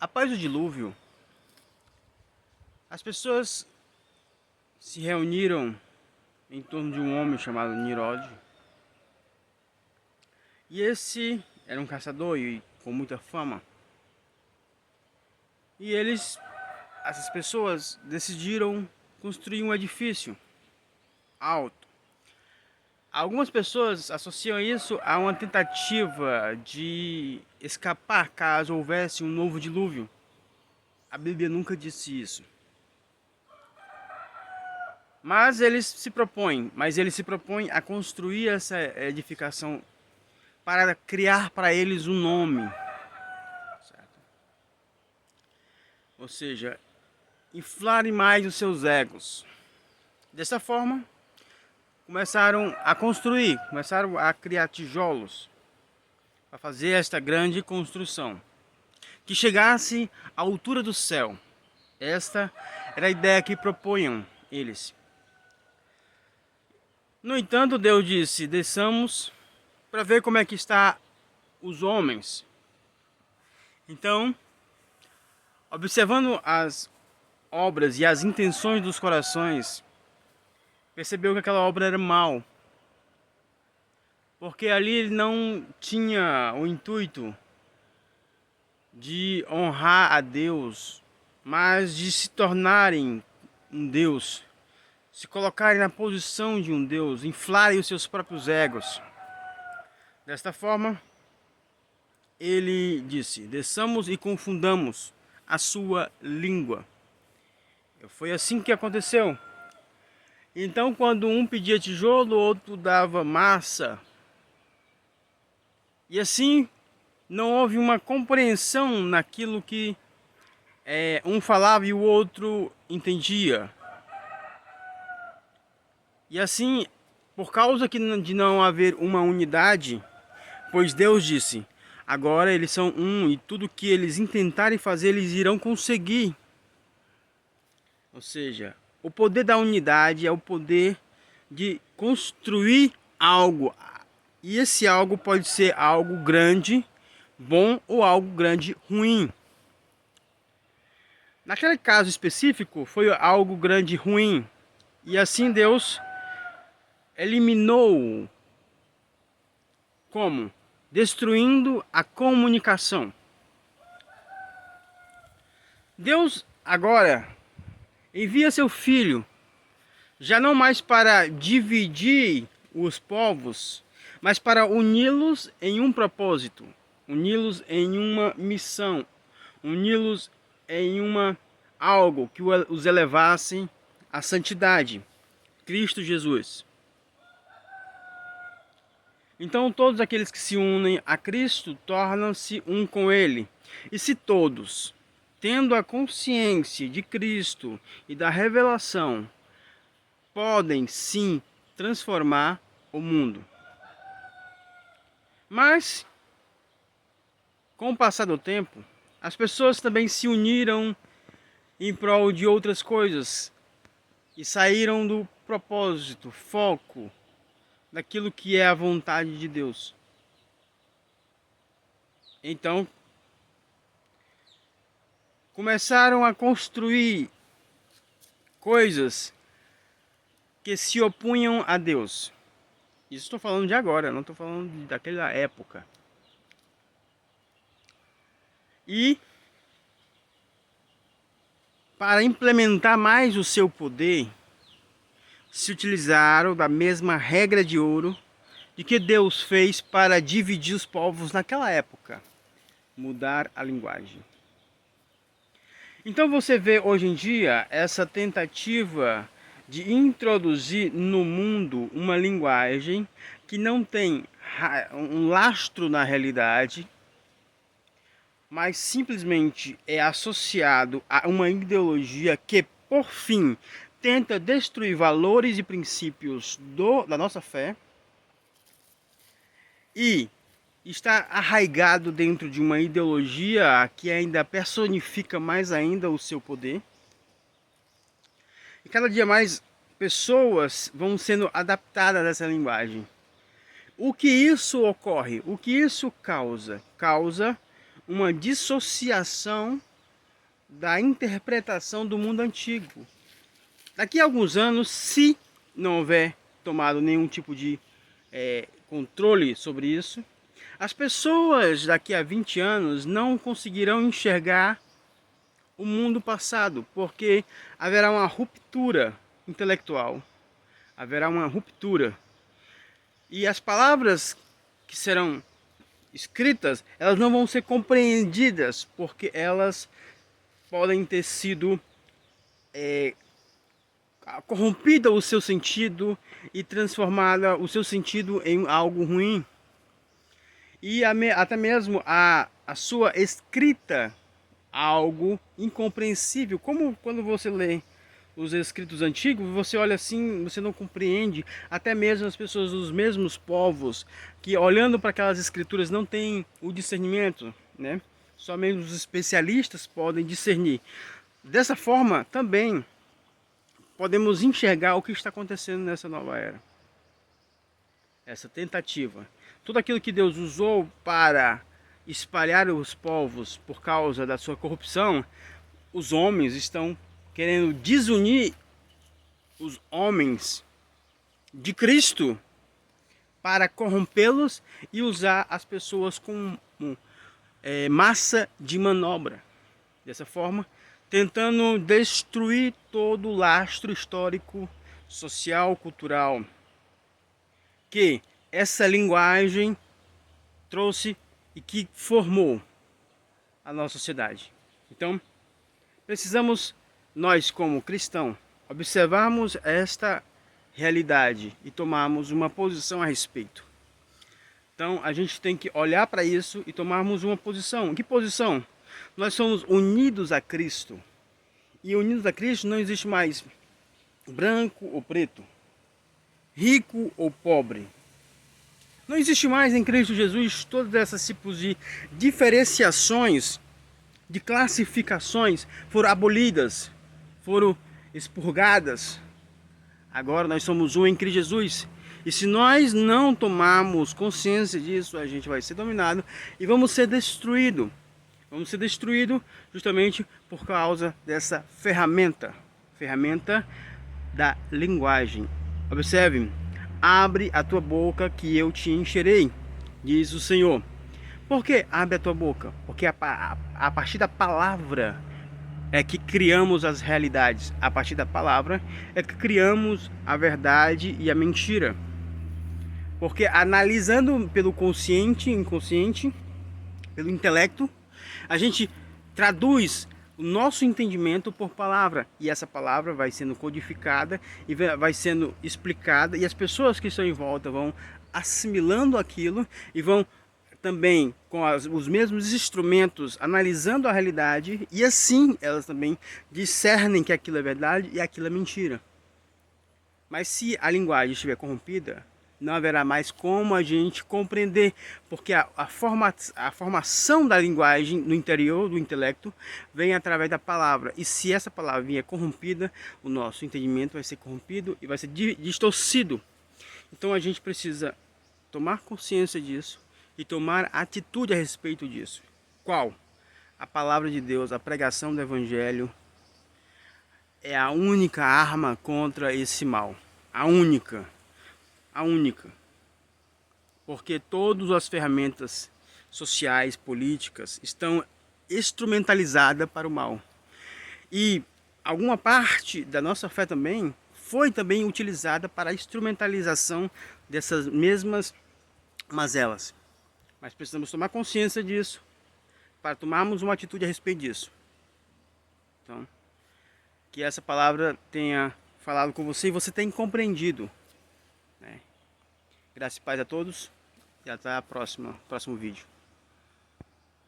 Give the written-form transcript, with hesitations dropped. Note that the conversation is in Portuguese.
Após o dilúvio, as pessoas se reuniram em torno de um homem chamado Nirod. E esse era um caçador e com muita fama. E essas pessoas, decidiram construir um edifício alto. Algumas pessoas associam isso a uma tentativa de escapar caso houvesse um novo dilúvio. A Bíblia nunca disse isso. Mas eles se propõem a construir essa edificação para criar para eles um nome, certo? Ou seja, inflarem mais os seus egos. Dessa forma, começaram a criar tijolos para fazer esta grande construção, que chegasse à altura do céu. Esta era a ideia que propunham eles. No entanto, Deus disse: desçamos para ver como é que está os homens. Então, observando as obras e as intenções dos corações, percebeu que aquela obra era mal, porque ali ele não tinha o intuito de honrar a Deus, mas de se tornarem um Deus, se colocarem na posição de um Deus, inflarem os seus próprios egos. Desta forma, ele disse: desçamos e confundamos a sua língua. Foi assim que aconteceu. Então, quando um pedia tijolo, o outro dava massa. E assim, não houve uma compreensão naquilo que um falava e o outro entendia. E assim, por causa de não haver uma unidade, pois Deus disse: agora eles são um e tudo que eles intentarem fazer, eles irão conseguir. Ou seja, o poder da unidade é o poder de construir algo. E esse algo pode ser algo grande, bom, ou algo grande, ruim. Naquele caso específico, foi algo grande, ruim. E assim Deus eliminou. Como? Destruindo a comunicação. Deus agora envia seu filho, já não mais para dividir os povos, mas para uni-los em um propósito, uni-los em uma missão, uni-los em algo que os elevasse à santidade, Cristo Jesus. Então todos aqueles que se unem a Cristo tornam-se um com Ele. E se todos, tendo a consciência de Cristo e da revelação, podem sim transformar o mundo. Mas, com o passar do tempo, as pessoas também se uniram em prol de outras coisas e saíram do propósito, foco, daquilo que é a vontade de Deus. Então, começaram a construir coisas que se opunham a Deus. Isso estou falando de agora, não estou falando daquela época. E para implementar mais o seu poder, se utilizaram da mesma regra de ouro de que Deus fez para dividir os povos naquela época, mudar a linguagem. Então você vê hoje em dia essa tentativa de introduzir no mundo uma linguagem que não tem um lastro na realidade, mas simplesmente é associado a uma ideologia que, por fim, tenta destruir valores e princípios da nossa fé e está arraigado dentro de uma ideologia que ainda personifica mais ainda o seu poder. E cada dia mais pessoas vão sendo adaptadas a essa linguagem. O que isso ocorre? O que isso causa? Causa uma dissociação da interpretação do mundo antigo. Daqui a alguns anos, se não houver tomado nenhum tipo de controle sobre isso, as pessoas daqui a 20 anos não conseguirão enxergar o mundo passado, porque haverá uma ruptura intelectual, haverá uma ruptura. E as palavras que serão escritas, elas não vão ser compreendidas, porque elas podem ter sido corrompida o seu sentido e transformada o seu sentido em algo ruim. E até mesmo a sua escrita algo incompreensível. Como quando você lê os escritos antigos, você olha assim, você não compreende. Até mesmo as pessoas dos mesmos povos que olhando para aquelas escrituras não têm o discernimento, né? Somente os especialistas podem discernir. Dessa forma também podemos enxergar o que está acontecendo nessa nova era. Essa tentativa. Tudo aquilo que Deus usou para espalhar os povos por causa da sua corrupção, os homens estão querendo desunir os homens de Cristo para corrompê-los e usar as pessoas como massa de manobra. Dessa forma, tentando destruir todo o lastro histórico, social, cultural que essa linguagem trouxe e que formou a nossa sociedade. Então, precisamos, nós como cristãos, observarmos esta realidade e tomarmos uma posição a respeito. Então, a gente tem que olhar para isso e tomarmos uma posição. Que posição? Nós somos unidos a Cristo. E unidos a Cristo não existe mais branco ou preto, rico ou pobre. Não existe mais em Cristo Jesus todos esses tipos de diferenciações, de classificações foram abolidas, foram expurgadas. Agora nós somos um em Cristo Jesus. E se nós não tomarmos consciência disso, a gente vai ser dominado e vamos ser destruídos. Vamos ser destruídos justamente por causa dessa ferramenta da linguagem. Observe, abre a tua boca que eu te encherei, diz o Senhor. Por que abre a tua boca? Porque a partir da palavra é que criamos as realidades. A partir da palavra é que criamos a verdade e a mentira. Porque analisando pelo consciente, inconsciente, pelo intelecto, a gente traduz o nosso entendimento por palavra. E essa palavra vai sendo codificada e vai sendo explicada. E as pessoas que estão em volta vão assimilando aquilo e vão também com os mesmos instrumentos analisando a realidade. E assim elas também discernem que aquilo é verdade e aquilo é mentira. Mas se a linguagem estiver corrompida, não haverá mais como a gente compreender, porque a formação da linguagem no interior do intelecto vem através da palavra. E se essa palavra vier corrompida, o nosso entendimento vai ser corrompido e vai ser distorcido. Então a gente precisa tomar consciência disso e tomar atitude a respeito disso. Qual? A palavra de Deus, a pregação do Evangelho é a única arma contra esse mal. A única. Porque todas as ferramentas sociais, políticas estão instrumentalizadas para o mal. E alguma parte da nossa fé também foi também utilizada para a instrumentalização dessas mesmas mazelas. Mas precisamos tomar consciência disso para tomarmos uma atitude a respeito disso. Então, que essa palavra tenha falado com você e você tenha compreendido. Graças e paz a todos e até o próximo vídeo.